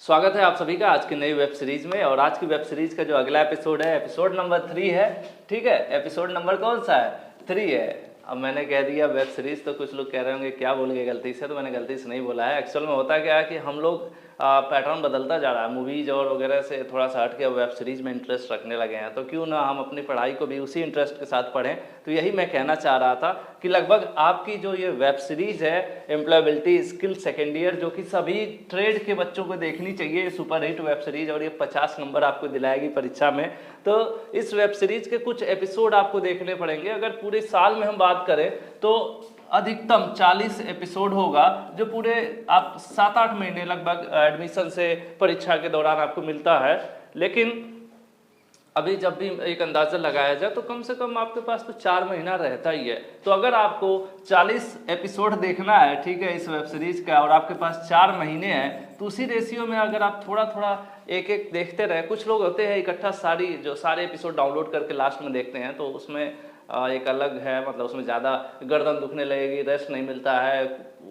स्वागत है आप सभी का आज की नई वेब सीरीज में। और आज की वेब सीरीज का जो अगला एपिसोड है, एपिसोड नंबर 3 है। ठीक है, एपिसोड नंबर कौन सा है? 3 है। अब मैंने कह दिया वेब सीरीज तो कुछ लोग कह रहे होंगे क्या बोल गए गलती से, तो मैंने गलती से नहीं बोला है। एक्चुअल में होता क्या है कि हम लोग पैटर्न बदलता जा रहा है, मूवीज और वगैरह से थोड़ा सा हट के वेब सीरीज में इंटरेस्ट रखने लगे हैं, तो क्यों ना हम अपनी पढ़ाई को भी उसी इंटरेस्ट के साथ पढ़ें। तो यही मैं कहना चाह रहा था कि लगभग आपकी जो ये वेब सीरीज है एम्प्लॉयबिलिटी स्किल सेकेंड ईयर, जो कि सभी ट्रेड के बच्चों को देखनी चाहिए, सुपर हिट वेब सीरीज, और ये 50 नंबर आपको दिलाएगी परीक्षा में। तो इस वेब सीरीज के कुछ एपिसोड आपको देखने पड़ेंगे। अगर पूरे साल में हम बात करें तो अधिकतम 40 एपिसोड होगा, जो पूरे आप 7-8 महीने लगभग एडमिशन से परीक्षा के दौरान आपको मिलता है। लेकिन अभी जब भी एक अंदाज़ा लगाया जाए तो कम से कम आपके पास तो 4 महीना रहता ही है। तो अगर आपको 40 एपिसोड देखना है, ठीक है, इस वेब सीरीज का, और आपके पास 4 महीने हैं, तो उसी रेशियो में अगर आप थोड़ा थोड़ा एक एक देखते रहे। कुछ लोग होते हैं इकट्ठा सारे एपिसोड डाउनलोड करके लास्ट में देखते हैं, तो उसमें एक अलग है, मतलब उसमें ज़्यादा गर्दन दुखने लगेगी, रेस्ट नहीं मिलता है,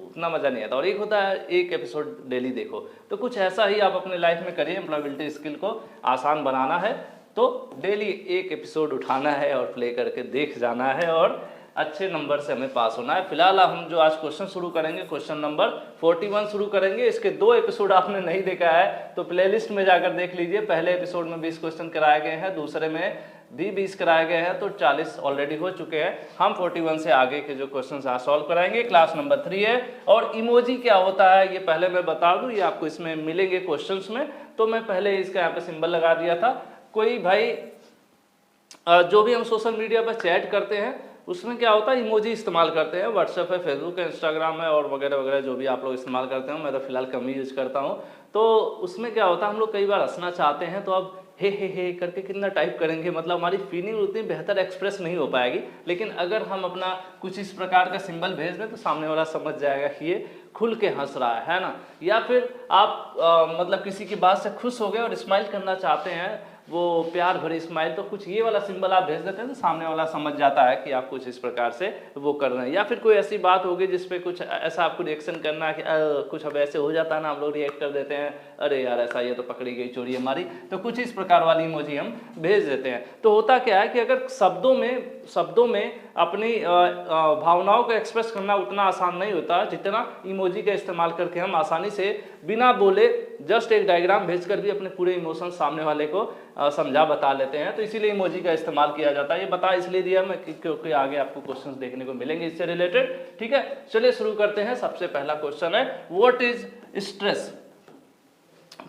उतना मज़ा नहीं आता। और एक होता है एक एपिसोड डेली देखो। तो कुछ ऐसा ही आप अपने लाइफ में करिए, एम्प्लॉयबिलिटी स्किल को आसान बनाना है तो डेली एक एपिसोड उठाना है और प्ले करके देख जाना है, और अच्छे नंबर से हमें पास होना है। फिलहाल हम जो आज क्वेश्चन शुरू करेंगे, क्वेश्चन नंबर 41 शुरू करेंगे। इसके 2 एपिसोड आपने नहीं देखा है तो प्लेलिस्ट में जाकर देख लीजिए। पहले एपिसोड में 20 क्वेश्चन कराए गए हैं, दूसरे में भी 20 कराए गए हैं, तो 40 ऑलरेडी हो चुके हैं। हम 41 से आगे के जो क्वेश्चन आज सॉल्व कराएंगे। क्लास नंबर 3 है। और इमोजी क्या होता है ये पहले मैं बता दूं, ये आपको इसमें मिलेंगे क्वेश्चंस में। तो मैं पहले इसका यहाँ पे सिंबल लगा दिया था। कोई भाई जो भी हम सोशल मीडिया पर चैट करते हैं उसमें क्या होता है, इमोजी इस्तेमाल करते हैं। व्हाट्सएप है, फेसबुक है, इंस्टाग्राम है और वगैरह वगैरह जो भी आप लोग इस्तेमाल करते हैं। मैं तो फिलहाल कम ही यूज करता हूँ। तो उसमें क्या होता है, हम लोग कई बार हंसना चाहते हैं तो अब हे करके कितना टाइप करेंगे, मतलब हमारी फीलिंग उतनी बेहतर एक्सप्रेस नहीं हो पाएगी। लेकिन अगर हम अपना कुछ इस प्रकार का सिंबल भेज दें तो सामने वाला समझ जाएगा कि ये खुल के हंस रहा है ना। या फिर आप मतलब किसी की बात से खुश हो गए और स्माइल करना चाहते हैं, वो प्यार भरी स्माइल, तो कुछ ये वाला सिंबल आप भेज देते हैं तो सामने वाला समझ जाता है कि आप कुछ इस प्रकार से वो कर रहे हैं। या फिर कोई ऐसी बात होगी जिसपे कुछ ऐसा आपको रिएक्शन करना है कि कुछ अब ऐसे हो जाता है ना, हम लोग रिएक्ट कर देते हैं, अरे यार ऐसा, ये तो पकड़ी गई चोरी हमारी, तो कुछ इस प्रकार वाली इमोजी हम भेज देते हैं। तो होता क्या है कि अगर शब्दों में अपनी भावनाओं को एक्सप्रेस करना उतना आसान नहीं होता जितना इमोजी का इस्तेमाल करके हम आसानी से बिना बोले जस्ट एक डायग्राम भेजकर भी अपने पूरे इमोशन सामने वाले को समझा बता लेते हैं। तो इसीलिए इमोजी का इस्तेमाल किया जाता है। ये बता इसलिए दिया मैं क्योंकि आगे आपको क्वेश्चंस देखने को मिलेंगे इससे रिलेटेड। ठीक है, चलिए शुरू करते हैं। सबसे पहला क्वेश्चन है, व्हाट इज स्ट्रेस?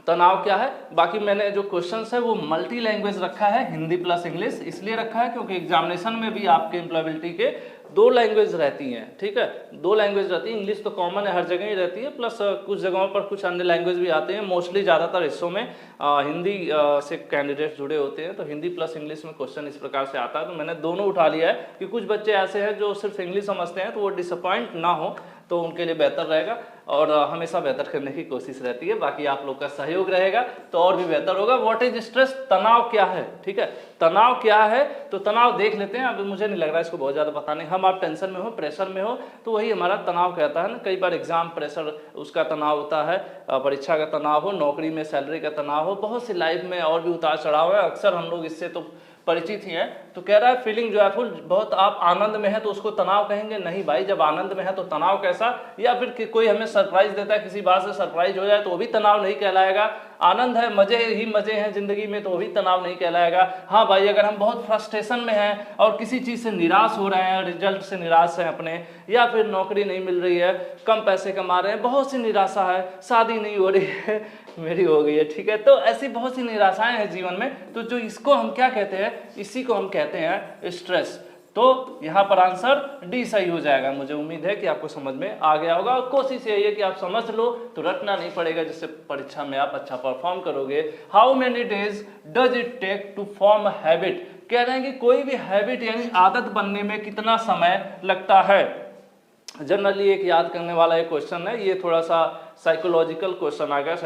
तनाव क्या है? बाकी मैंने जो क्वेश्चंस है वो मल्टी लैंग्वेज रखा है, हिंदी प्लस इंग्लिश इसलिए रखा है क्योंकि एग्जामिनेशन में भी आपके एम्प्लॉयबिलिटी के 2 लैंग्वेज रहती हैं। ठीक है, 2 लैंग्वेज रहती है। इंग्लिश तो कॉमन है, हर जगह ही रहती है, प्लस कुछ जगहों पर कुछ अन्य लैंग्वेज भी आते हैं। मोस्टली ज़्यादातर हिस्सों में हिंदी से कैंडिडेट जुड़े होते हैं, तो हिंदी प्लस इंग्लिश में क्वेश्चन इस प्रकार से आता है। तो मैंने दोनों उठा लिया है कि कुछ बच्चे ऐसे हैं जो सिर्फ इंग्लिश समझते हैं, तो वो डिसअपॉइंट ना हो, तो उनके लिए बेहतर रहेगा। और हमेशा बेहतर करने की कोशिश रहती है, बाकी आप लोग का सहयोग रहेगा तो और भी बेहतर होगा। What is stress? तनाव क्या है? ठीक है, तनाव क्या है तो तनाव देख लेते हैं। अभी मुझे नहीं लग रहा है इसको बहुत ज़्यादा बताने। हम आप टेंशन में हो, प्रेशर में हो, तो वही हमारा तनाव कहता है ना। कई बार एग्जाम प्रेशर उसका तनाव होता है, परीक्षा का तनाव हो, नौकरी में सैलरी का तनाव हो, बहुत सी लाइफ में और भी उतार चढ़ाव है। अक्सर हम लोग इससे तो परिचित ही है। तो कह रहा है फीलिंग जॉयफुल, बहुत आप आनंद में है तो उसको तनाव कहेंगे? नहीं भाई, जब आनंद में है तो तनाव कैसा? या फिर कोई हमें सरप्राइज देता है, किसी बात से सरप्राइज हो जाए तो वो भी तनाव नहीं कहलाएगा। आनंद है, मजे ही मजे हैं जिंदगी में, तो वो भी तनाव नहीं कहलाएगा। हाँ भाई, अगर हम बहुत फ्रस्ट्रेशन में हैं और किसी चीज़ से निराश हो रहे हैं, रिजल्ट से निराश हैं अपने, या फिर नौकरी नहीं मिल रही है, कम पैसे कमा रहे हैं, बहुत सी निराशा है, शादी नहीं हो रही है, मेरी हो गई है, ठीक है, तो ऐसी बहुत सी निराशाएं हैं जीवन में। तो जो इसको हम क्या कहते हैं, इसी को हम कहते हैं स्ट्रेस। तो यहाँ पर आंसर डी सही हो जाएगा। मुझे उम्मीद है कि आपको समझ में आ गया होगा, और कोशिश यही है कि आप समझ लो तो रटना नहीं पड़ेगा, जिससे परीक्षा में आप अच्छा परफॉर्म करोगे। How many days does it take to form a habit? कह रहे हैं कि कोई भी हैबिट यानी आदत बनने में कितना समय लगता है। जनरली एक याद करने वाला एक क्वेश्चन है, ये थोड़ा सा साइकोलॉजिकल क्वेश्चन आ गया,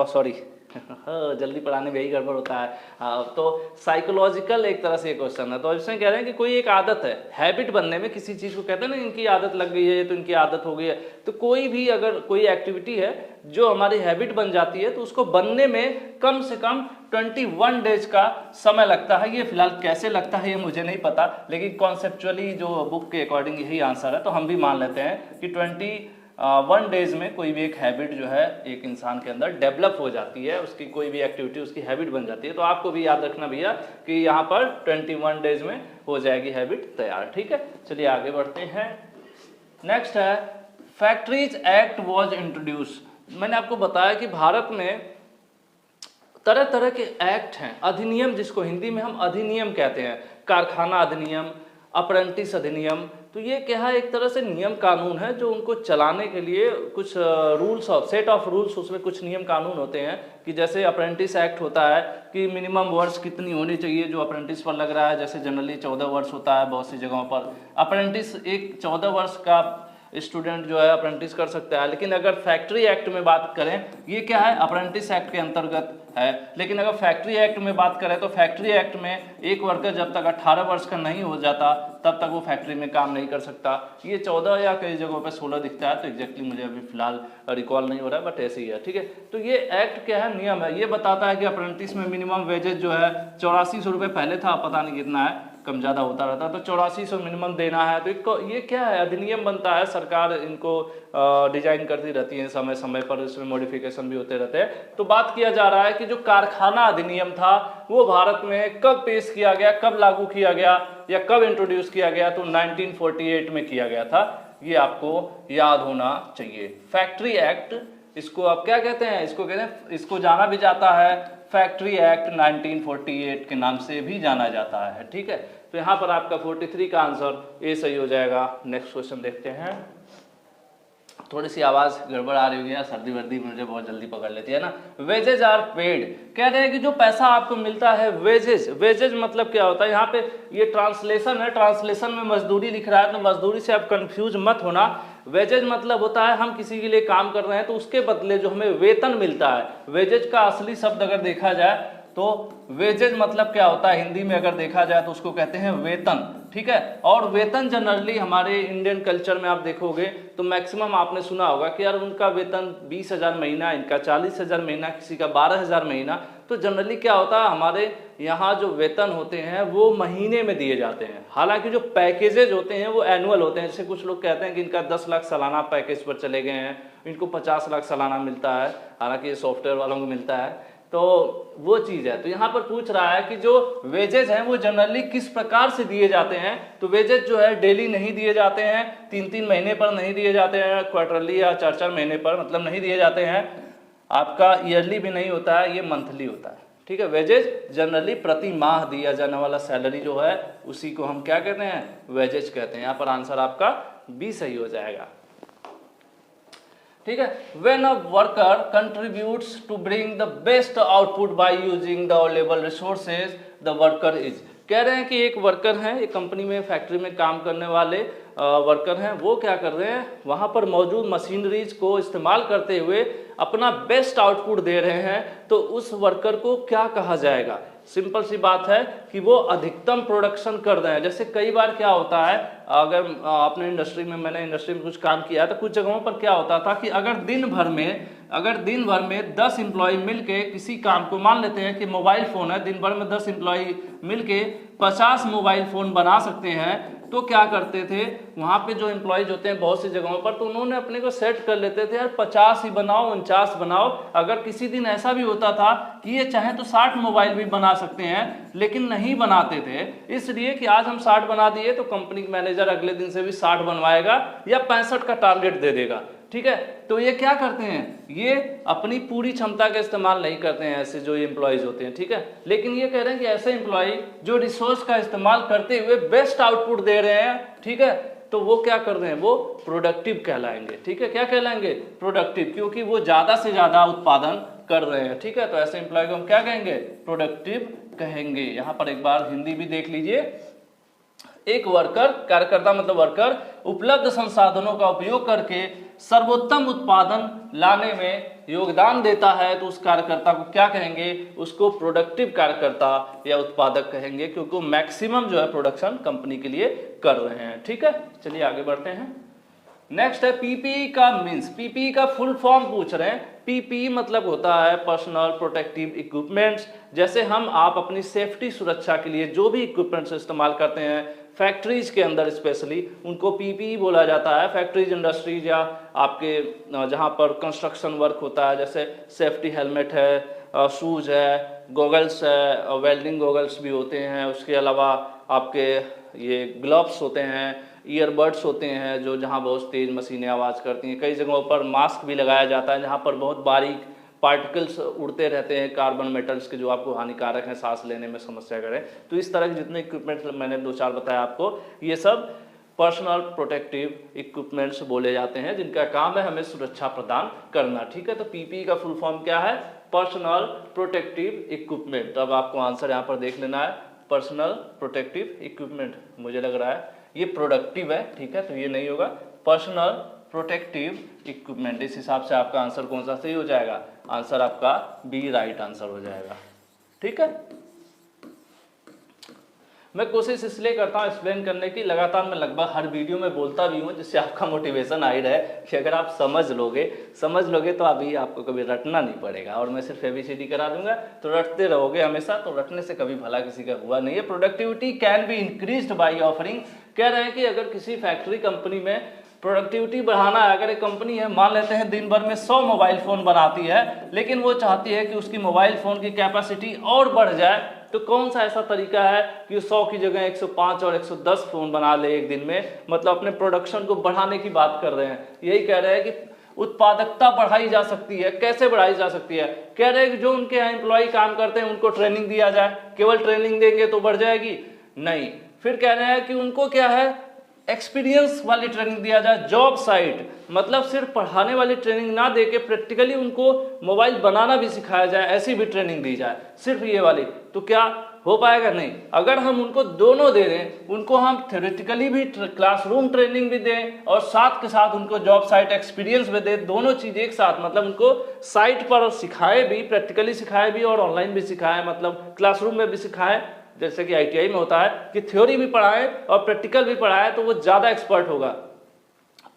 सॉरी जल्दी पढ़ाने में यही गड़बड़ होता है। तो साइकोलॉजिकल एक तरह से क्वेश्चन है। तो इसमें कह रहे हैं कि कोई एक आदत है, हैबिट बनने में, किसी चीज़ को कहते हैं ना इनकी आदत लग गई है तो इनकी आदत हो गई है। तो कोई भी अगर कोई एक्टिविटी है जो हमारी हैबिट बन जाती है तो उसको बनने में कम से कम 21 डेज का समय लगता है। ये फिलहाल कैसे लगता है ये मुझे नहीं पता, लेकिन कॉन्सेप्चुअली जो बुक के अकॉर्डिंग यही आंसर है। तो हम भी मान लेते हैं कि 21 डेज में कोई भी एक हैबिट जो है एक इंसान के अंदर डेवलप हो जाती है, उसकी कोई भी एक्टिविटी उसकी हैबिट बन जाती है। तो आपको भी याद रखना भैया कि यहाँ पर 21 डेज में हो जाएगी हैबिट तैयार। ठीक है, चलिए आगे बढ़ते हैं। नेक्स्ट है फैक्ट्रीज एक्ट वॉज इंट्रोड्यूस। मैंने आपको बताया कि भारत में तरह तरह के एक्ट हैं, अधिनियम, जिसको हिंदी में हम अधिनियम कहते हैं। कारखाना अधिनियम, अप्रेंटिस अधिनियम। तो ये क्या है, एक तरह से नियम कानून है जो उनको चलाने के लिए कुछ rules of set of rules, उसमें कुछ नियम कानून होते हैं। कि जैसे अप्रेंटिस एक्ट होता है कि मिनिमम वर्ष कितनी होनी चाहिए जो अप्रेंटिस पर लग रहा है। जैसे जनरली 14 वर्ष होता है बहुत सी जगहों पर। अप्रेंटिस एक 14 वर्ष का स्टूडेंट जो है अप्रेंटिस कर सकता है। लेकिन अगर फैक्ट्री एक्ट में बात करें, ये क्या है, अप्रेंटिस एक्ट के अंतर्गत है। लेकिन अगर फैक्ट्री एक्ट में बात करें तो फैक्ट्री एक्ट में एक वर्कर जब तक 18 वर्ष का नहीं हो जाता तब तक वो फैक्ट्री में काम नहीं कर सकता। ये 14 या कई जगहों पे 16 दिखता है, तो एग्जैक्टली मुझे अभी फिलहाल रिकॉल नहीं हो रहा है, बट ऐसे ही है। ठीक है, तो ये एक्ट क्या है, नियम है। ये बताता है कि अप्रेंटिस में मिनिमम वेजेस जो है 8400 रुपये पहले था, पता नहीं कितना है, कम ज़्यादा होता रहता है। तो 8400 मिनिमम देना है। तो ये क्या है, अधिनियम बनता है, सरकार इनको डिजाइन करती रहती है समय समय पर, इसमें मॉडिफिकेशन भी होते रहते हैं। तो बात किया जा रहा है कि जो कारखाना अधिनियम था वो भारत में कब पेश किया गया, कब लागू किया गया या कब इंट्रोड्यूस किया गया। तो 1948 में किया गया था। ये आपको याद होना चाहिए। फैक्ट्री एक्ट, इसको आप क्या कहते हैं, इसको कहते हैं, इसको जाना भी जाता है फैक्ट्री एक्ट 1948 के नाम से भी जाना जाता है। ठीक है, तो यहाँ पर आपका 43 का आंसर ए सही हो जाएगा। नेक्स्ट क्वेश्चन देखते हैं। थोड़ी सी आवाज़ गड़बड़ आ रही है, सर्दी वर्दी मुझे बहुत जल्दी पकड़ लेती है ना। वेजेज आर पेड, कह रहे हैं कि जो पैसा आपको मिलता है वेजेज, वेजेज मतलब क्या होता है, यहाँ पे ये ट्रांसलेशन है, ट्रांसलेशन में मजदूरी लिख रहा है तो मजदूरी से आप कंफ्यूज मत होना। वेजेज मतलब होता है हम किसी के लिए काम कर रहे हैं तो उसके बदले जो हमें वेतन मिलता है। वेजेज का असली शब्द अगर देखा जाए तो वेजेज मतलब क्या होता है, हिंदी में अगर देखा जाए तो उसको कहते हैं वेतन। ठीक है, और वेतन जनरली हमारे इंडियन कल्चर में आप देखोगे तो मैक्सिमम आपने सुना होगा कि यार उनका वेतन 20,000 महीना, इनका 40,000 महीना, किसी का 12,000 महीना। तो जनरली क्या होता है, हमारे यहाँ जो वेतन होते हैं वो महीने में दिए जाते हैं। हालांकि जो पैकेजेज होते हैं वो एनुअल होते हैं। जैसे कुछ लोग कहते हैं कि इनका 10 लाख सालाना पैकेज पर चले गए हैं, इनको 50 लाख सालाना मिलता है, हालांकि ये सॉफ्टवेयर वालों को मिलता है। तो वो चीज़ है। तो यहाँ पर पूछ रहा है कि जो वेजेज हैं वो जनरली किस प्रकार से दिए जाते हैं। तो वेजेज जो है डेली नहीं दिए जाते हैं, 3-3 महीने पर नहीं दिए जाते हैं, क्वार्टरली या 4-4 महीने पर मतलब नहीं दिए जाते हैं। आपका ईयरली भी नहीं होता है, ये मंथली होता है। ठीक है, वेजेज जनरली प्रति माह दिया जाने वाला सैलरी जो है उसी को हम क्या कहते हैं, वेजेज कहते हैं। यहाँ पर आंसर आपका बी सही हो जाएगा। ठीक है, when a worker contributes to bring the best output by using the available resources the worker is. कह रहे हैं कि एक वर्कर हैं, एक कंपनी में फैक्ट्री में काम करने वाले वर्कर हैं, वो क्या कर रहे हैं, वहाँ पर मौजूद मशीनरीज को इस्तेमाल करते हुए अपना बेस्ट आउटपुट दे रहे हैं। तो उस वर्कर को क्या कहा जाएगा। सिंपल सी बात है कि वो अधिकतम प्रोडक्शन कर रहे हैं। जैसे कई बार क्या होता है, अगर आपने इंडस्ट्री में, मैंने इंडस्ट्री में कुछ काम किया है तो कुछ जगहों पर क्या होता था कि अगर दिन भर में 10 एम्प्लॉय मिलके किसी काम को, मान लेते हैं कि मोबाइल फ़ोन है, दिन भर में 10 एम्प्लॉय मिलके 50 मोबाइल फ़ोन बना सकते हैं। तो क्या करते थे, वहाँ पे जो एम्प्लॉयज होते हैं बहुत सी जगहों पर, तो उन्होंने अपने को सेट कर लेते थे यार 50 ही बनाओ, 49 बनाओ। अगर किसी दिन ऐसा भी होता था कि ये चाहे तो 60 मोबाइल भी बना सकते हैं, लेकिन नहीं बनाते थे, इसलिए कि आज हम 60 बना दिए तो कंपनी मैनेजर अगले दिन से भी 60 बनवाएगा या 65 का टारगेट दे देगा। ठीक है, तो ये क्या करते हैं, ये अपनी पूरी क्षमता का इस्तेमाल नहीं करते हैं ऐसे जो एम्प्लॉयज होते हैं। ठीक है, लेकिन ये कह रहे हैं कि ऐसे एम्प्लॉय जो रिसोर्स का इस्तेमाल करते हुए बेस्ट आउटपुट दे रहे हैं, ठीक है, तो वो क्या कर रहे हैं, वो प्रोडक्टिव कहलाएंगे। ठीक है, क्या कहलाएंगे, प्रोडक्टिव, क्योंकि वो ज्यादा से ज्यादा उत्पादन कर रहे हैं। ठीक है, तो ऐसे एम्प्लॉय को हम क्या कहेंगे, प्रोडक्टिव कहेंगे। यहाँ पर एक बार हिंदी भी देख लीजिए। एक वर्कर, कार्यकर्ता मतलब वर्कर, उपलब्ध संसाधनों का उपयोग करके सर्वोत्तम उत्पादन लाने में योगदान देता है तो उस कार्यकर्ता को क्या कहेंगे, उसको प्रोडक्टिव कार्यकर्ता या उत्पादक कहेंगे, क्योंकि वो मैक्सिमम जो है प्रोडक्शन कंपनी के लिए कर रहे हैं। ठीक है, चलिए आगे बढ़ते हैं। नेक्स्ट है पीपीई का मीन्स। पीपीई का फुल फॉर्म पूछ रहे हैं। पीपीई मतलब होता है पर्सनल प्रोटेक्टिव इक्विपमेंट्स। जैसे हम आप अपनी सेफ्टी सुरक्षा के लिए जो भी इक्विपमेंट्स इस्तेमाल करते हैं फैक्ट्रीज के अंदर स्पेशली, उनको पीपीई बोला जाता है। फैक्ट्रीज, इंडस्ट्रीज या आपके जहाँ पर कंस्ट्रक्शन वर्क होता है, जैसे सेफ्टी हेलमेट है, शूज है, गॉगल्स है, वेल्डिंग गॉगल्स भी होते हैं। उसके अलावा आपके ये ग्लव्स होते हैं, ईयरबड्स होते हैं जो जहाँ बहुत तेज़ मशीनें आवाज़ करती हैं। कई जगहों पर मास्क भी लगाया जाता है जहाँ पर बहुत बारीक पार्टिकल्स उड़ते रहते हैं, कार्बन मेटल्स के, जो आपको हानिकारक हैं, सांस लेने में समस्या करें। तो इस तरह के जितने इक्विपमेंट्स मैंने 2-4 बताया आपको, ये सब पर्सनल प्रोटेक्टिव इक्विपमेंट्स बोले जाते हैं जिनका काम है हमें सुरक्षा प्रदान करना। ठीक है, तो पीपीई का फुल फॉर्म क्या है, पर्सनल प्रोटेक्टिव इक्विपमेंट। तो अब आपको आंसर यहाँ पर देख लेना है, पर्सनल प्रोटेक्टिव इक्विपमेंट। मुझे लग रहा है ये प्रोडक्टिव है, ठीक है, तो ये नहीं होगा, पर्सनल प्रोटेक्टिव इक्विपमेंट। इस हिसाब से आपका आंसर कौन सा सही हो जाएगा, आंसर आपका बी राइट आंसर हो जाएगा। ठीक है, मैं कोशिश इसलिए करता हूँ एक्सप्लेन करने की, लगातार मैं लगभग हर वीडियो में बोलता भी हूँ जिससे आपका मोटिवेशन आ ही रहे कि अगर आप समझ लोगे तो अभी आपको कभी रटना नहीं पड़ेगा, और मैं सिर्फ एबीसीडी करा दूंगा तो रटते रहोगे हमेशा। तो रटने से कभी भला किसी का हुआ नहीं है। Productivity can be increased by offering, कह रहे हैं कि अगर किसी फैक्ट्री कंपनी में प्रोडक्टिविटी बढ़ाना है, अगर एक कंपनी है मान लेते हैं दिन भर में 100 मोबाइल फ़ोन बनाती है, लेकिन वो चाहती है कि उसकी मोबाइल फ़ोन की कैपेसिटी और बढ़ जाए, तो कौन सा ऐसा तरीका है कि 100 की जगह 105 और 110 फ़ोन बना ले एक दिन में, मतलब अपने प्रोडक्शन को बढ़ाने की बात कर रहे हैं। यही कह रहे हैं कि उत्पादकता बढ़ाई जा सकती है। कैसे बढ़ाई जा सकती है, कह रहे हैं कि जो उनके यहाँ एम्प्लॉय काम करते हैं उनको ट्रेनिंग दिया जाए। केवल ट्रेनिंग देंगे तो बढ़ जाएगी? नहीं। फिर कह रहे हैं कि उनको क्या है, एक्सपीरियंस वाली ट्रेनिंग दिया जाए। जॉब साइट, मतलब सिर्फ पढ़ाने वाली ट्रेनिंग ना दे के प्रैक्टिकली उनको मोबाइल बनाना भी सिखाया जाए, ऐसी भी ट्रेनिंग दी जाए, सिर्फ ये वाली। तो क्या हो पाएगा? नहीं। अगर हम उनको दोनों दे दें, उनको हम थ्योरेटिकली भी क्लासरूम ट्रेनिंग भी दें और साथ के साथ उनको जॉब साइट एक्सपीरियंस भी दें, दोनों चीज़ एक साथ, मतलब उनको साइट पर सिखाए भी, प्रैक्टिकली सिखाए भी और ऑनलाइन भी सिखाए, मतलब क्लासरूम में भी सिखाए, जैसे कि आईटीआई में होता है कि थ्योरी भी पढ़ाए और प्रैक्टिकल भी पढ़ाए, तो वो ज़्यादा एक्सपर्ट होगा।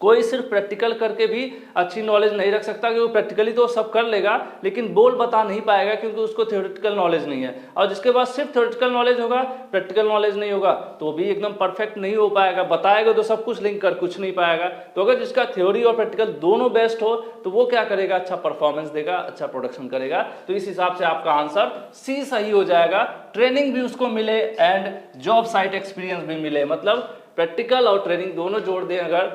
कोई सिर्फ प्रैक्टिकल करके भी अच्छी नॉलेज नहीं रख सकता, क्योंकि प्रैक्टिकली तो सब कर लेगा लेकिन बोल बता नहीं पाएगा क्योंकि उसको थ्योरेटिकल नॉलेज नहीं है। और जिसके पास सिर्फ थ्योरेटिकल नॉलेज होगा, प्रैक्टिकल नॉलेज नहीं होगा, तो भी एकदम परफेक्ट नहीं हो पाएगा। बताएगा तो सब कुछ, लिंक कर कुछ नहीं पाएगा। तो अगर जिसका थ्योरी और प्रैक्टिकल दोनों बेस्ट हो तो वो क्या करेगा, अच्छा परफॉर्मेंस देगा, अच्छा प्रोडक्शन करेगा। तो इस हिसाब से आपका आंसर सी सही हो जाएगा। ट्रेनिंग भी उसको मिले एंड जॉब साइट एक्सपीरियंस भी मिले, मतलब प्रैक्टिकल और ट्रेनिंग दोनों जोड़ दें अगर,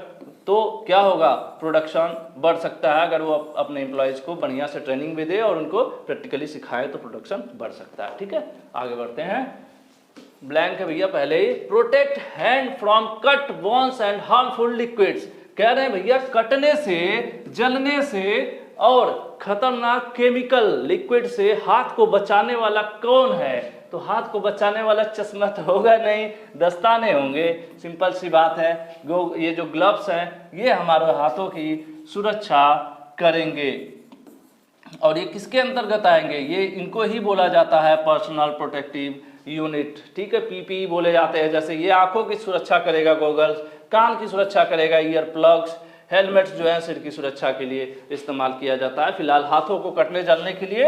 तो क्या होगा, प्रोडक्शन बढ़ सकता है। अगर वो अपने एम्प्लॉयज़ को बढ़िया से ट्रेनिंग भी दे और उनको प्रैक्टिकली सिखाए तो प्रोडक्शन बढ़ सकता है। ठीक है, आगे बढ़ते हैं। ब्लैंक है भैया पहले ही। Protect hand from cut, burns and harmful liquids. कह रहे हैं भैया कटने से, जलने से और खतरनाक केमिकल लिक्विड से हाथ को बचाने वाला कौन है? तो हाथ को बचाने वाला चश्मा तो होगा नहीं, दस्ताने होंगे। सिंपल सी बात है। ये जो ग्लव्स हैं ये हमारे हाथों की सुरक्षा करेंगे। और ये किसके अंतर्गत आएंगे? ये इनको ही बोला जाता है पर्सनल प्रोटेक्टिव यूनिट। ठीक है, पीपीई बोले जाते हैं। जैसे ये आंखों की सुरक्षा करेगा गॉगल्स, कान की सुरक्षा करेगा ईयर प्लग्स, हेलमेट्स जो है सिर की सुरक्षा के लिए इस्तेमाल किया जाता है। फिलहाल हाथों को कटने जलने के लिए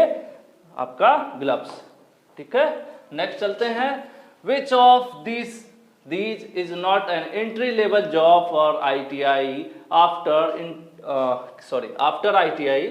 आपका ग्लव्स। ठीक है, नेक्स्ट चलते हैं। Which of these is not an entry level job for ITI after ITI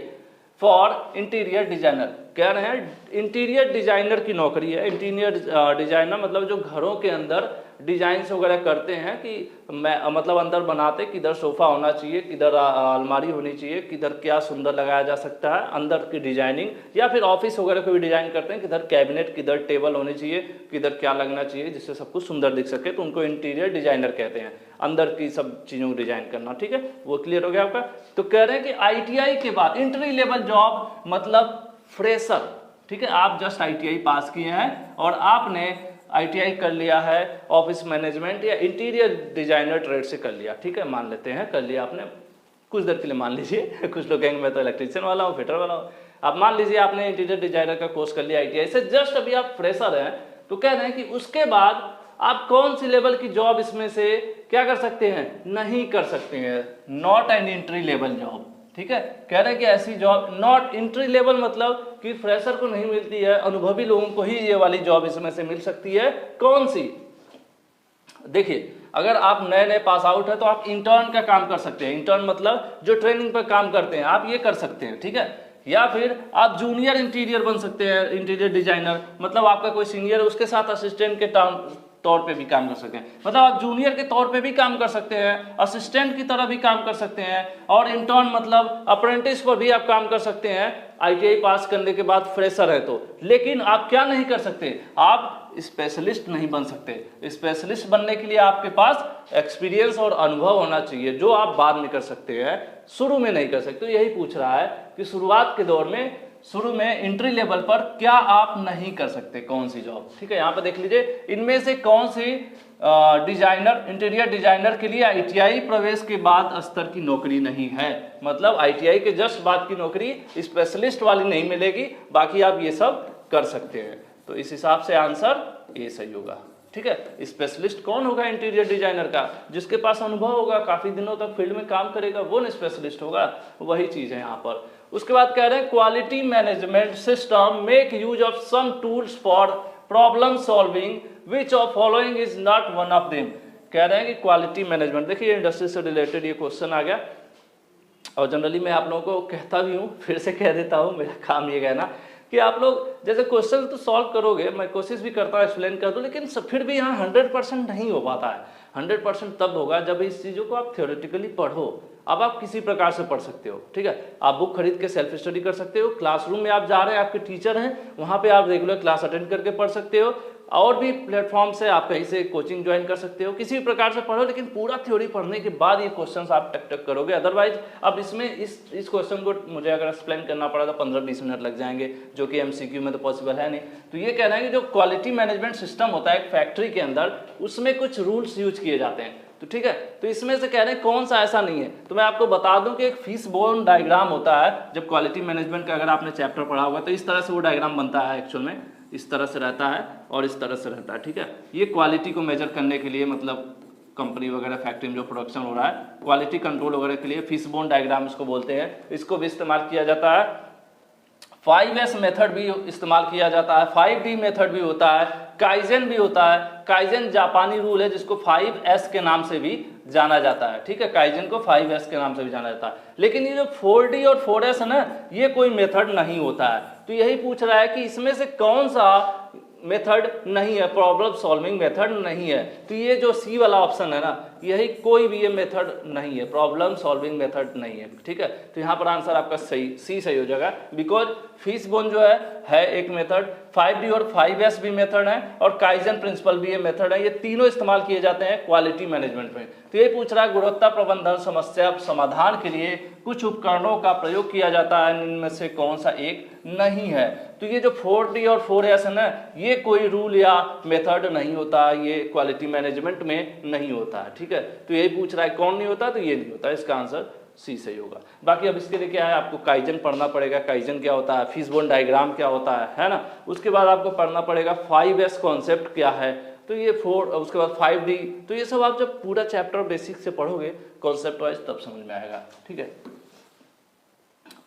for interior designer. कह रहे हैं इंटीरियर डिजाइनर की नौकरी है। इंटीरियर डिजाइनर मतलब जो घरों के अंदर डिजाइन्स वगैरह करते हैं कि मतलब अंदर बनाते, किधर सोफा होना चाहिए, किधर अलमारी होनी चाहिए, किधर क्या सुंदर लगाया जा सकता है, अंदर की डिजाइनिंग, या फिर ऑफिस वगैरह को भी डिजाइन करते हैं, किधर कैबिनेट, किधर टेबल होनी चाहिए, किधर क्या लगना चाहिए जिससे सब कुछ सुंदर दिख सके, तो उनको इंटीरियर डिजाइनर कहते हैं, अंदर की सब चीज़ों को डिजाइन करना। ठीक है, वो क्लियर हो गया आपका। तो कह रहे हैं कि ITI के बाद एंट्री लेवल जॉब मतलब फ्रेशर। ठीक है, आप जस्ट ITI पास किए हैं और आपने ITI कर लिया है ऑफिस मैनेजमेंट या इंटीरियर डिजाइनर ट्रेड से कर लिया। ठीक है, मान लेते हैं कर लिया आपने, कुछ देर के लिए मान लीजिए कुछ लोग कहेंगे मैं तो इलेक्ट्रीशियन वाला हूँ, फिटर वाला हूँ। आप मान लीजिए आपने इंटीरियर डिजाइनर का कोर्स कर लिया ITI से, जस्ट अभी आप फ्रेशर हैं, तो कह रहे हैं कि उसके बाद आप कौन सी लेवल की जॉब इसमें से क्या कर सकते हैं, नहीं कर सकते हैं, not an entry level job. ठीक है, कह रहे हैं कि ऐसी जॉब नॉट एंट्री लेवल मतलब कि फ्रेशर को नहीं मिलती है, अनुभवी लोगों को ही ये वाली जॉब इसमें से मिल सकती है। कौन सी? देखिए, अगर आप नए नए पास आउट है तो आप इंटर्न का काम कर सकते हैं। इंटर्न मतलब जो ट्रेनिंग पर काम करते हैं, आप ये कर सकते हैं। ठीक है, या फिर आप जूनियर इंटीरियर बन सकते हैं, इंटीरियर डिजाइनर मतलब आपका कोई सीनियर है उसके साथ असिस्टेंट के तौर पे भी काम कर सकते हैं। मतलब आप जूनियर के तौर पे भी काम कर सकते हैं, असिस्टेंट की तरह भी काम कर सकते हैं, और इंटर्न मतलब अप्रेंटिस पर भी आप काम कर सकते हैं ITI पास करने के बाद फ्रेशर है तो। लेकिन आप क्या नहीं कर सकते, आप स्पेशलिस्ट नहीं बन सकते। स्पेशलिस्ट बनने के लिए आपके पास एक्सपीरियंस और अनुभव होना चाहिए, जो आप बाद में कर सकते हैं, शुरू में नहीं कर सकते। तो यही पूछ रहा है कि शुरुआत के दौर में, शुरू में एंट्री लेवल पर क्या आप नहीं कर सकते, कौन सी जॉब। ठीक है, यहाँ पर देख लीजिए इनमें से कौन सी डिजाइनर, इंटीरियर डिजाइनर के लिए ITI प्रवेश के बाद स्तर की नौकरी नहीं है। मतलब ITI के जस्ट बाद की नौकरी स्पेशलिस्ट वाली नहीं मिलेगी, बाकी आप ये सब कर सकते हैं। तो इस हिसाब से आंसर ए सही होगा। ठीक है, स्पेशलिस्ट कौन होगा इंटीरियर डिजाइनर का, जिसके पास अनुभव होगा, काफी दिनों तक फील्ड में काम करेगा, वो न स्पेशलिस्ट होगा। वही चीज है यहाँ पर। उसके बाद कह रहे हैं quality management system make use of some tools for problem solving, which of following is not one of them. कह रहे हैं कि क्वालिटी मैनेजमेंट, देखिए इंडस्ट्री से रिलेटेड ये क्वेश्चन आ गया, और जनरली मैं आप लोगों को कहता भी हूँ, फिर से कह देता हूँ, मेरा काम ये कहना कि आप लोग जैसे क्वेश्चन तो सॉल्व करोगे, मैं कोशिश भी करता हूँ एक्सप्लेन कर दूँ, लेकिन फिर भी यहाँ 100% नहीं हो पाता है। 100% तब होगा जब इस चीज़ों को आप थ्योरेटिकली पढ़ो। अब आप किसी प्रकार से पढ़ सकते हो। ठीक है, आप बुक खरीद के सेल्फ स्टडी कर सकते हो, क्लासरूम में आप जा रहे हैं, आपके टीचर हैं, वहाँ पे आप रेगुलर क्लास अटेंड करके पढ़ सकते हो, और भी प्लेटफॉर्म से आप कहीं से कोचिंग ज्वाइन कर सकते हो, किसी भी प्रकार से पढ़ो, लेकिन पूरा थ्योरी पढ़ने के बाद ये क्वेश्चंस आप टक टक करोगे। अदरवाइज अब इसमें इस क्वेश्चन को मुझे अगर एक्सप्लेन करना पड़ा तो 15-20 मिनट लग जाएंगे, जो कि MCQ में तो पॉसिबल है नहीं। तो ये कह रहे हैं कि जो क्वालिटी मैनेजमेंट सिस्टम होता है एक फैक्ट्री के अंदर, उसमें कुछ रूल्स यूज किए जाते हैं। तो ठीक है, तो इसमें से कह रहे हैं कौन सा ऐसा नहीं है। तो मैं आपको बता दूं कि एक फिश बोन डायग्राम होता है, जब क्वालिटी मैनेजमेंट का अगर आपने चैप्टर पढ़ा होगा तो इस तरह से वो डायग्राम बनता है। एक्चुअल में इस तरह से रहता है और इस तरह से रहता है। ठीक है, ये क्वालिटी को मेजर करने के लिए, मतलब कंपनी वगैरह फैक्ट्री में जो प्रोडक्शन हो रहा है, क्वालिटी कंट्रोल वगैरह के लिए फिश बोन डायग्राम इसको बोलते हैं। इसको भी इस्तेमाल किया जाता है, 5S मेथड भी इस्तेमाल किया जाता है, 5D मेथड भी होता है, काइजेन भी होता है। काइजेन जापानी रूल है जिसको 5S के नाम से भी जाना जाता है। ठीक है, काइजेन को 5S के नाम से भी जाना जाता है। लेकिन ये जो 4D और 4S है ना, ये कोई मेथड नहीं होता है। तो यही पूछ रहा है कि इसमें से कौन सा मेथड नहीं है, प्रॉब्लम सॉल्विंग मेथड नहीं है। तो ये जो सी वाला ऑप्शन है ना, यही कोई भी ये मेथड नहीं है, प्रॉब्लम सॉल्विंग मेथड नहीं है। ठीक है, तो यहाँ पर आंसर आपका सही, सी सही हो जाएगा। बिकॉज फिश बोन जो है एक मेथड, 5D और 5S भी मेथड है, और काइजन प्रिंसिपल भी ये मेथड है। ये तीनों इस्तेमाल किए जाते हैं क्वालिटी मैनेजमेंट में। तो ये पूछ रहा है गुणवत्ता प्रबंधन समस्या समाधान के लिए कुछ उपकरणों का प्रयोग किया जाता है, इनमें से कौन सा एक नहीं है। तो ये जो 4D और 4S है ना, ये कोई रूल या मेथड नहीं होता, ये क्वालिटी मैनेजमेंट में नहीं होता है। ठीक है, तो यही पूछ रहा है कौन नहीं होता, तो ये नहीं होता। इसका आंसर सी सही होगा। बाकी अब इसके लिए क्या है, आपको काइजन पढ़ना पड़ेगा, काइजन क्या होता है, फिशबोन डायग्राम क्या होता है ना। उसके बाद आपको पढ़ना पड़ेगा 5S कॉन्सेप्ट क्या है, तो ये 4, उसके बाद 5D। तो ये सब आप जब पूरा चैप्टर बेसिक से पढ़ोगे कॉन्सेप्ट वाइज, तब समझ में आएगा। ठीक है,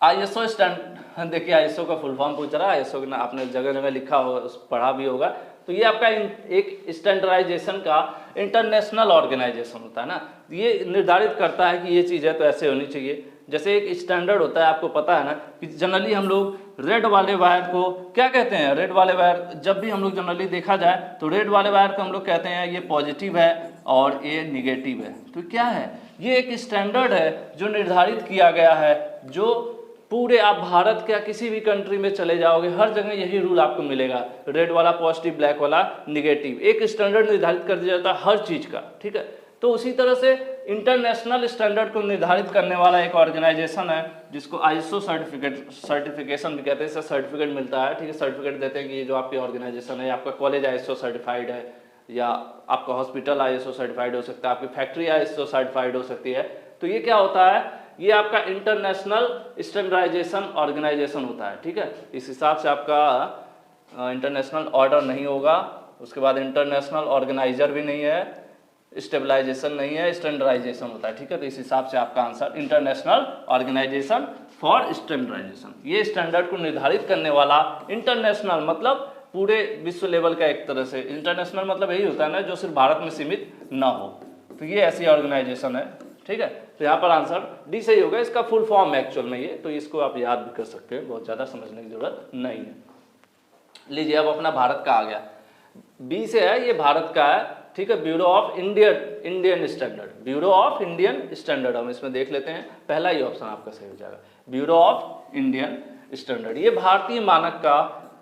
ISO स्टैंड, देखिए ISO का फुल फॉर्म पूछ रहा है। ISO का आपने जगह जगह लिखा होगा, पढ़ा भी होगा। तो ये आपका एक स्टैंडर्डाइजेशन का इंटरनेशनल ऑर्गेनाइजेशन होता है ना, ये निर्धारित करता है कि ये चीज़ है तो ऐसे होनी चाहिए। जैसे एक स्टैंडर्ड होता है, आपको पता है ना कि जनरली हम लोग रेड वाले वायर को क्या कहते हैं, रेड वाले वायर जब भी हम लोग जनरली देखा जाए तो रेड वाले वायर को हम लोग कहते हैं ये पॉजिटिव है और ये निगेटिव है। तो क्या है, ये एक स्टैंडर्ड है जो निर्धारित किया गया है, जो पूरे आप भारत के किसी भी कंट्री में चले जाओगे हर जगह यही रूल आपको मिलेगा, रेड वाला पॉजिटिव, ब्लैक वाला निगेटिव। एक स्टैंडर्ड निर्धारित कर दिया जाता है हर चीज का। ठीक है, तो उसी तरह से इंटरनेशनल स्टैंडर्ड को निर्धारित करने वाला एक ऑर्गेनाइजेशन है जिसको ISO सर्टिफिकेशन भी कहते हैं। इससे सर्टिफिकेट मिलता है। ठीक है, सर्टिफिकेट देते हैं कि ये जो आपकी ऑर्गेनाइजेशन है, आपका कॉलेज ISO सर्टिफाइड है, या आपका हॉस्पिटल ISO सर्टिफाइड हो सकता है, आपकी फैक्ट्री ISO सर्टिफाइड हो सकती है। तो ये क्या होता है, ये आपका इंटरनेशनल स्टैंडर्डाइजेशन ऑर्गेनाइजेशन होता है, ठीक है। इस हिसाब से आपका इंटरनेशनल ऑर्डर नहीं होगा, उसके बाद इंटरनेशनल ऑर्गेनाइजर भी नहीं है, स्टेबलाइजेशन नहीं है, स्टैंडर्डाइजेशन होता है, ठीक है। तो इस हिसाब से आपका answer international organization for standardization, ये स्टैंडर्ड को निर्धारित करने वाला, इंटरनेशनल मतलब पूरे विश्व लेवल का, एक तरह से इंटरनेशनल मतलब यही होता है ना जो सिर्फ भारत में सीमित ना हो, तो ये ऐसी ऑर्गेनाइजेशन है, ठीक है। तो यहाँ पर आंसर डी सही होगा। इसका फुल फॉर्म है एक्चुअल में ये, तो इसको आप याद भी कर सकते हैं, बहुत ज़्यादा समझने की जरूरत नहीं है। लीजिए अब अपना भारत का आ गया, बी से है, ये भारत का है, ठीक है। Bureau of Indian standard, bureau of Indian standard, हम इसमें देख लेते हैं, पहला ही ऑप्शन आपका सही हो जाएगा, ब्यूरो ऑफ इंडियन स्टैंडर्ड। ये भारतीय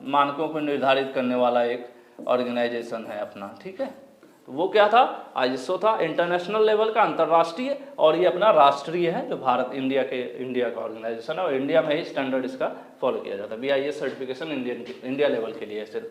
मानकों को निर्धारित करने वाला एक ऑर्गेनाइजेशन है अपना, ठीक है। तो वो क्या था, आईएसओ था, इंटरनेशनल लेवल का, अंतर्राष्ट्रीय, और ये अपना राष्ट्रीय है जो भारत इंडिया का ऑर्गेनाइजेशन है, और इंडिया में ही स्टैंडर्ड इसका फॉलो किया जाता है। BIS सर्टिफिकेशन इंडिया लेवल के लिए सिर्फ।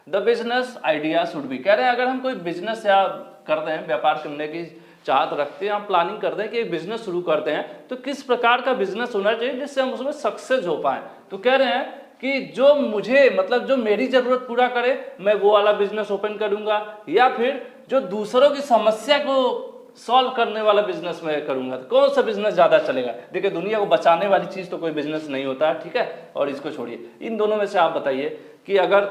The business idea should be, कह रहे हैं अगर हम कोई बिजनेस या करते हैं, व्यापार करने की चाहत रखते हैं, हम प्लानिंग करते हैं कि एक बिजनेस शुरू करते हैं, तो किस प्रकार का बिजनेस होना चाहिए जिससे हम उसमें सक्सेस हो पाए। तो कह रहे हैं कि जो मुझे मतलब जो मेरी जरूरत पूरा करे मैं वो वाला बिजनेस ओपन करूंगा, या फिर जो दूसरों की समस्या को सॉल्व करने वाला बिजनेस मैं करूंगा। तो कौन सा बिजनेस ज्यादा चलेगा? देखिए दुनिया को बचाने वाली चीज तो कोई बिजनेस नहीं होता है, ठीक है। और इसको छोड़िए, इन दोनों में से आप बताइए कि अगर,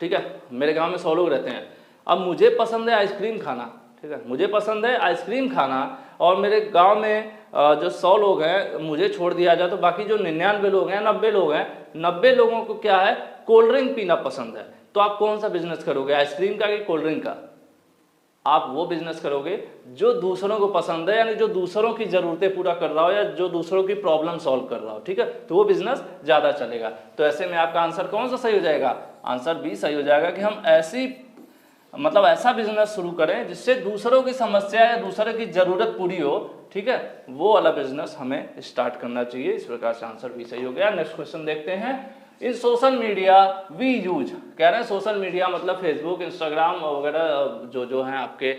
ठीक है, मेरे गांव में 100 लोग रहते हैं, अब मुझे पसंद है आइसक्रीम खाना, ठीक है, मुझे पसंद है आइसक्रीम खाना, और मेरे गांव में जो 100 लोग हैं मुझे छोड़ दिया जाए तो बाकी जो 99 लोग हैं, 90 लोग हैं, 90 लोगों को क्या है, कोल्ड ड्रिंक पीना पसंद है। तो आप कौन सा बिजनेस करोगे, आइसक्रीम का कि कोल्ड ड्रिंक का? आप वो बिजनेस करोगे जो दूसरों को पसंद है, यानी जो दूसरों की जरूरतें पूरा कर रहा हो या जो दूसरों की प्रॉब्लम सॉल्व कर रहा हो, ठीक है, तो वो बिजनेस ज्यादा चलेगा। तो ऐसे में आपका आंसर कौन सा सही हो जाएगा? आंसर बी सही हो जाएगा कि हम ऐसा बिजनेस शुरू करें जिससे दूसरों की समस्या या दूसरे की जरूरत पूरी हो, ठीक है, वो वाला बिजनेस हमें स्टार्ट करना चाहिए। इस प्रकार से आंसर भी सही हो गया। नेक्स्ट क्वेश्चन देखते हैं। इन सोशल मीडिया वी यूज, कह रहे हैं सोशल मीडिया मतलब फेसबुक, इंस्टाग्राम वगैरह जो है आपके,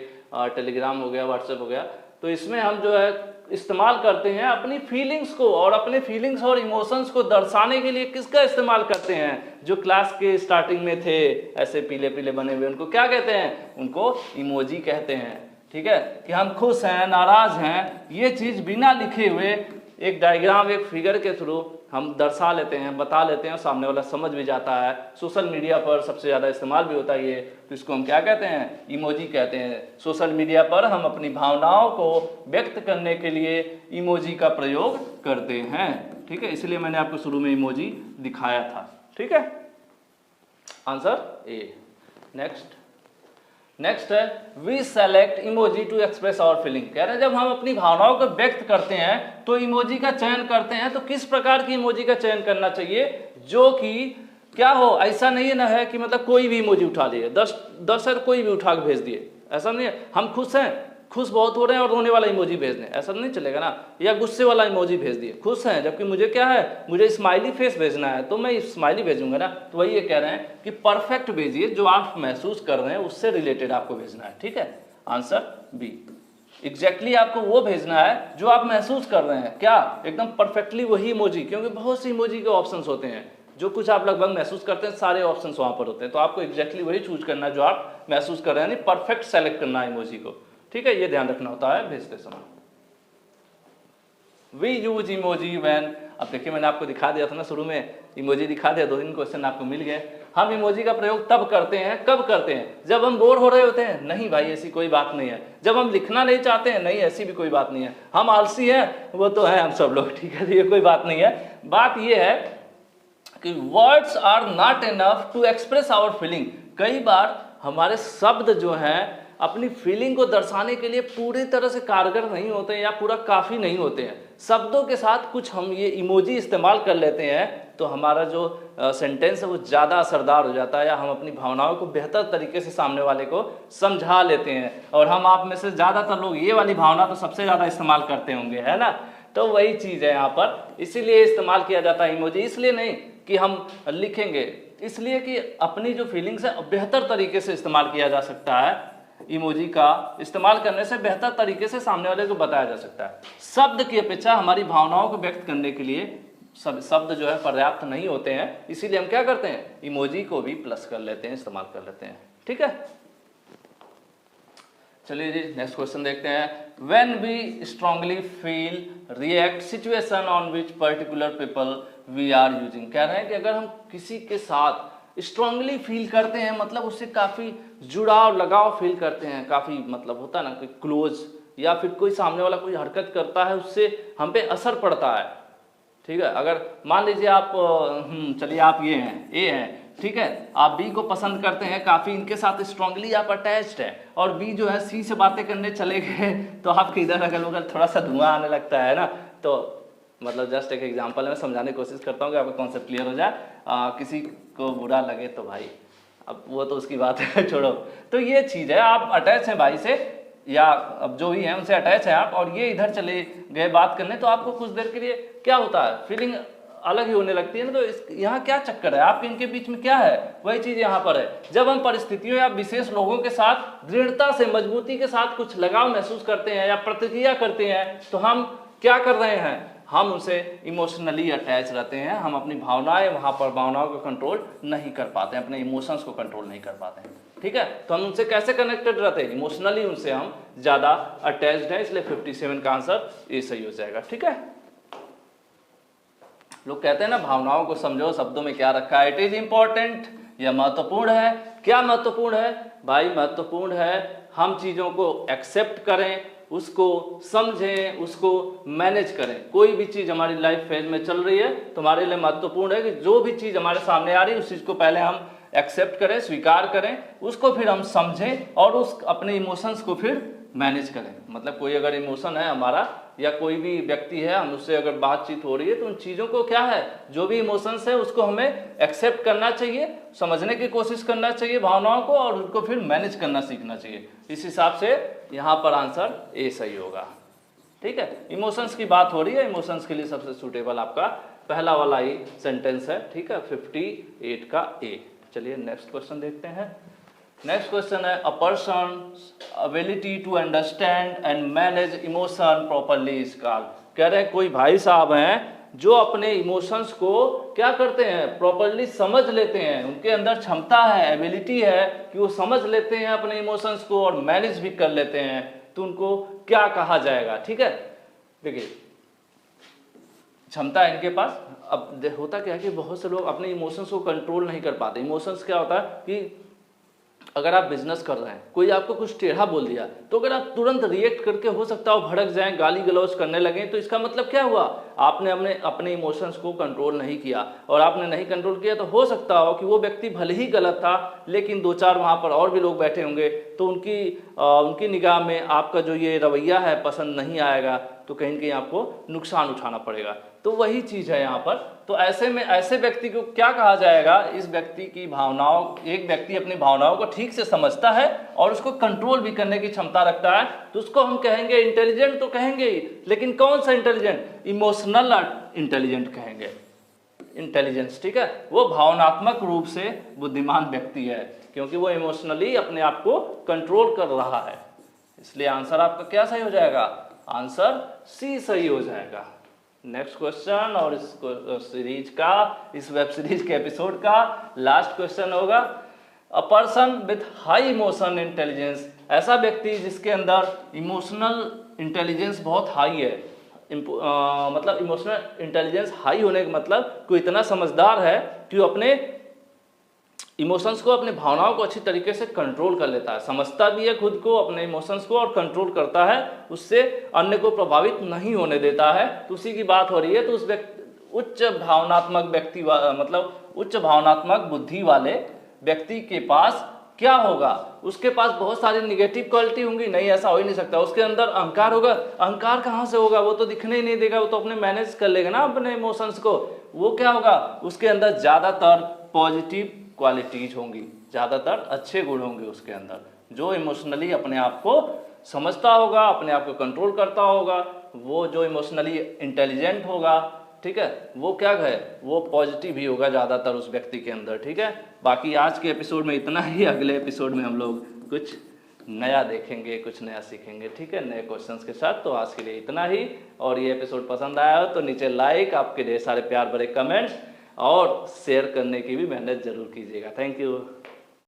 टेलीग्राम हो गया, व्हाट्सएप हो गया, तो इसमें हम जो है इस्तेमाल करते हैं अपनी फीलिंग्स को, और अपने फीलिंग्स और इमोशंस को दर्शाने के लिए किसका इस्तेमाल करते हैं? जो क्लास के स्टार्टिंग में थे ऐसे पीले पीले बने हुए, उनको क्या कहते हैं? उनको इमोजी कहते हैं, ठीक है। कि हम खुश हैं, नाराज हैं, ये चीज बिना लिखे हुए एक डायग्राम, एक फिगर के थ्रू हम दर्शा लेते हैं, बता लेते हैं, सामने वाला समझ भी जाता है। सोशल मीडिया पर सबसे ज़्यादा इस्तेमाल भी होता है ये, तो इसको हम क्या कहते हैं? इमोजी कहते हैं। सोशल मीडिया पर हम अपनी भावनाओं को व्यक्त करने के लिए इमोजी का प्रयोग करते हैं, ठीक है। इसलिए मैंने आपको शुरू में इमोजी दिखाया था, ठीक है। Answer A. नेक्स्ट है we select emoji to express our feeling, कह रहे हैं जब हम अपनी भावनाओं को व्यक्त करते हैं तो इमोजी का चयन करते हैं, तो किस प्रकार की इमोजी का चयन करना चाहिए जो कि क्या हो, ऐसा नहीं है ना है कि मतलब कोई भी इमोजी उठा लिए, 10 है कोई भी उठा के भेज दिए, ऐसा नहीं है। हम खुश हैं, खुश बहुत हो रहे हैं और रोने वाला इमोजी भेज दें, ऐसा नहीं चलेगा ना। या गुस्से वाला इमोजी भेज दिए, खुश हैं जबकि मुझे क्या है, मुझे स्माइली फेस भेजना है तो मैं स्माइली भेजूंगा ना। तो वही ये कह रहे हैं कि परफेक्ट भेजिए, जो आप महसूस कर रहे हैं उससे रिलेटेड आपको भेजना है, ठीक है। आंसर बी, एग्जैक्टली आपको वो भेजना है जो आप महसूस कर रहे हैं, क्या एकदम परफेक्टली वही इमोजी, क्योंकि बहुत सी इमोजी के ऑप्शंस होते हैं, जो कुछ आप लगभग महसूस करते हैं सारे ऑप्शंस वहां पर होते हैं, तो आपको एग्जैक्टली वही चूज करना है जो आप महसूस कर रहे हैं, यानी परफेक्ट सेलेक्ट करना है इमोजी को, ठीक है। ये ध्यान रखना होता है भेजते समय। वी यूज इमोजी व्हेन, अब देखिए मैंने आपको दिखा दिया था ना शुरू में, इमोजी दिखा दिया, 2-3 क्वेश्चन आपको मिल गए। हम इमोजी का प्रयोग तब करते हैं, कब करते हैं? जब हम बोर हो रहे होते हैं, नहीं भाई ऐसी कोई बात नहीं है। जब हम लिखना नहीं चाहते हैं, नहीं ऐसी भी कोई बात नहीं है। हम आलसी हैं, वो तो है हम सब लोग, ठीक है, ये कोई बात नहीं है। बात ये है कि words are not enough to express our feeling, कई बार हमारे शब्द जो हैं अपनी फीलिंग को दर्शाने के लिए पूरी तरह से कारगर नहीं होते हैं या पूरा काफ़ी नहीं होते हैं। शब्दों के साथ कुछ हम ये इमोजी इस्तेमाल कर लेते हैं तो हमारा जो सेंटेंस है वो ज़्यादा असरदार हो जाता है, या हम अपनी भावनाओं को बेहतर तरीके से सामने वाले को समझा लेते हैं। और हम आप में से ज़्यादातर लोग ये वाली भावना तो सबसे ज़्यादा इस्तेमाल करते होंगे, है ना। तो वही चीज़ है यहाँ पर, इसीलिए इस्तेमाल किया जाता है इमोजी। इसलिए नहीं कि हम लिखेंगे, इसलिए कि अपनी जो फीलिंग्स है बेहतर तरीके से इस्तेमाल किया जा सकता है, इमोजी का इस्तेमाल करने से बेहतर तरीके से सामने वाले को बताया जा सकता है। शब्द की अपेक्षा हमारी भावनाओं को व्यक्त करने के लिए सब शब्द जो है पर्याप्त नहीं होते हैं, इसीलिए हम क्या करते हैं, इमोजी को भी प्लस कर लेते हैं, इस्तेमाल कर लेते हैं। ठीक है, चलिए जी नेक्स्ट क्वेश्चन देखते हैं। When we strongly feel react situation on which particular people we are using. कह रहे हैं कि अगर हम किसी के साथ स्ट्रांगली फील करते हैं, मतलब उससे काफ़ी जुड़ाव लगाव फील करते हैं, काफ़ी मतलब होता है ना कि क्लोज, या फिर कोई सामने वाला कोई हरकत करता है उससे हम पे असर पड़ता है। ठीक है, अगर मान लीजिए आप चलिए आप ये हैं, ए हैं, ठीक है, आप बी को पसंद करते हैं, काफ़ी इनके साथ स्ट्रांगली आप अटैच्ड है, और बी जो है सी से बातें करने चले गए तो आपके इधर अगल बगल थोड़ा सा धुआं आने लगता है ना। तो मतलब जस्ट एक एग्जांपल में समझाने की कोशिश करता हूँ कि आपका कॉन्सेप्ट क्लियर हो जाए। किसी को बुरा लगे तो भाई अब वो तो उसकी बात है छोड़ो। तो ये चीज़ है, आप अटैच हैं भाई से या अब जो भी है उनसे अटैच है आप, और ये इधर चले गए बात करने, तो आपको कुछ देर के लिए क्या होता है, फीलिंग अलग ही होने लगती है ना। तो यहाँ क्या चक्कर है, आपके इनके बीच में क्या है, वही चीज़ यहाँ पर है। जब हम परिस्थितियों या विशेष लोगों के साथ दृढ़ता से मजबूती के साथ कुछ लगाव महसूस करते हैं या प्रतिक्रिया करते हैं, तो हम क्या कर रहे हैं, हम उनसे इमोशनली अटैच रहते हैं। हम अपनी भावनाएं वहाँ पर भावनाओं को कंट्रोल नहीं कर पाते हैं, अपने इमोशंस को कंट्रोल नहीं कर पाते हैं। ठीक है, तो हम उनसे कैसे कनेक्टेड रहते हैं, इमोशनली उनसे हम ज़्यादा अटैच्ड हैं, इसलिए 57 का आंसर ए सही हो जाएगा। ठीक है, लोग कहते हैं ना भावनाओं को समझो, शब्दों में क्या रखा है, इट इज इंपॉर्टेंट, यह महत्वपूर्ण है। क्या महत्वपूर्ण है भाई, महत्वपूर्ण है हम चीज़ों को एक्सेप्ट करें, उसको समझें, उसको मैनेज करें। कोई भी चीज़ हमारी लाइफ फेज में चल रही है तो हमारे लिए महत्वपूर्ण है कि जो भी चीज़ हमारे सामने आ रही है उस चीज़ को पहले हम एक्सेप्ट करें, स्वीकार करें, उसको फिर हम समझें और उस अपने इमोशंस को फिर मैनेज करें। मतलब कोई अगर इमोशन है हमारा या कोई भी व्यक्ति है, हम उससे अगर बातचीत हो रही है तो उन चीज़ों को क्या है, जो भी इमोशंस है उसको हमें एक्सेप्ट करना चाहिए, समझने की कोशिश करना चाहिए भावनाओं को, और उनको फिर मैनेज करना सीखना चाहिए। इस हिसाब से यहाँ पर आंसर ए सही होगा। ठीक है, इमोशंस की बात हो रही है, इमोशंस के लिए सबसे सूटेबल आपका पहला वाला ही सेंटेंस है। ठीक है, 58 का ए। चलिए नेक्स्ट क्वेश्चन देखते हैं। नेक्स्ट क्वेश्चन है, a person's ability to understand and manage emotion properly is called. कह रहे हैं कोई भाई साहब हैं जो अपने इमोशंस को क्या करते हैं, प्रॉपरली समझ लेते हैं, उनके अंदर क्षमता है, एबिलिटी है कि वो समझ लेते हैं अपने इमोशंस को और मैनेज भी कर लेते हैं, तो उनको क्या कहा जाएगा। ठीक है, देखिए क्षमता है इनके पास। अब होता क्या है कि बहुत से लोग अपने इमोशंस को कंट्रोल नहीं कर पाते। इमोशंस क्या होता है कि अगर आप बिजनेस कर रहे हैं, कोई आपको कुछ टेढ़ा बोल दिया, तो अगर आप तुरंत रिएक्ट करके हो सकता है भड़क जाएं, गाली गलौज करने लगें, तो इसका मतलब क्या हुआ, आपने अपने इमोशंस को कंट्रोल नहीं किया, और आपने नहीं कंट्रोल किया तो हो सकता हो कि वो व्यक्ति भले ही गलत था, लेकिन दो चार वहाँ पर और भी लोग बैठे होंगे, तो उनकी निगाह में आपका जो ये रवैया है पसंद नहीं आएगा, तो कहीं न कहीं आपको नुकसान उठाना पड़ेगा। तो वही चीज़ है यहाँ पर। तो ऐसे में ऐसे व्यक्ति को क्या कहा जाएगा, इस व्यक्ति की भावनाओं, एक व्यक्ति अपनी भावनाओं को ठीक से समझता है और उसको कंट्रोल भी करने की क्षमता रखता है, तो उसको हम कहेंगे इंटेलिजेंट, तो कहेंगे ही, लेकिन कौन सा इंटेलिजेंट, इमोशनल इंटेलिजेंट कहेंगे, इंटेलिजेंस। ठीक है, वो भावनात्मक रूप से बुद्धिमान व्यक्ति है, क्योंकि वो इमोशनली अपने आप को कंट्रोल कर रहा है। इसलिए आंसर आपका क्या सही हो जाएगा, आंसर सी सही हो जाएगा। नेक्स्ट क्वेश्चन, और इस सीरीज का, इस वेब सीरीज के एपिसोड का लास्ट क्वेश्चन होगा, a person with high emotion intelligence, ऐसा व्यक्ति जिसके अंदर इमोशनल इंटेलिजेंस बहुत हाई है। मतलब इमोशनल इंटेलिजेंस हाई होने का मतलब कोई इतना समझदार है कि वो अपने इमोशंस को, अपने भावनाओं को अच्छी तरीके से कंट्रोल कर लेता है, समझता भी है खुद को, अपने इमोशंस को, और कंट्रोल करता है, उससे अन्य को प्रभावित नहीं होने देता है। तो उसी की बात हो रही है। तो उस व्यक्ति उच्च भावनात्मक व्यक्ति, मतलब उच्च भावनात्मक बुद्धि वाले व्यक्ति के पास क्या होगा, उसके पास बहुत सारी निगेटिव क्वालिटी होंगी, नहीं ऐसा हो ही नहीं सकता। उसके अंदर अहंकार होगा, अहंकार कहाँ से होगा, वो तो दिखने ही नहीं देगा, वो तो अपने मैनेज कर लेगा ना अपने इमोशंस को। वो क्या होगा, उसके अंदर ज़्यादातर पॉजिटिव क्वालिटीज होंगी, ज़्यादातर अच्छे गुण होंगे उसके अंदर। जो इमोशनली अपने आप को समझता होगा, अपने आप को कंट्रोल करता होगा, वो जो इमोशनली इंटेलिजेंट होगा, ठीक है, वो क्या है, वो पॉजिटिव ही होगा ज़्यादातर उस व्यक्ति के अंदर। ठीक है, बाकी आज के एपिसोड में इतना ही, अगले एपिसोड में हम लोग कुछ नया देखेंगे, कुछ नया सीखेंगे, ठीक है, नए क्वेश्चंस के साथ। तो आज के लिए इतना ही, और ये एपिसोड पसंद आया हो तो नीचे लाइक, आपके ढेर सारे प्यार भरे कमेंट्स और शेयर करने की भी मेहनत जरूर कीजिएगा। Thank you.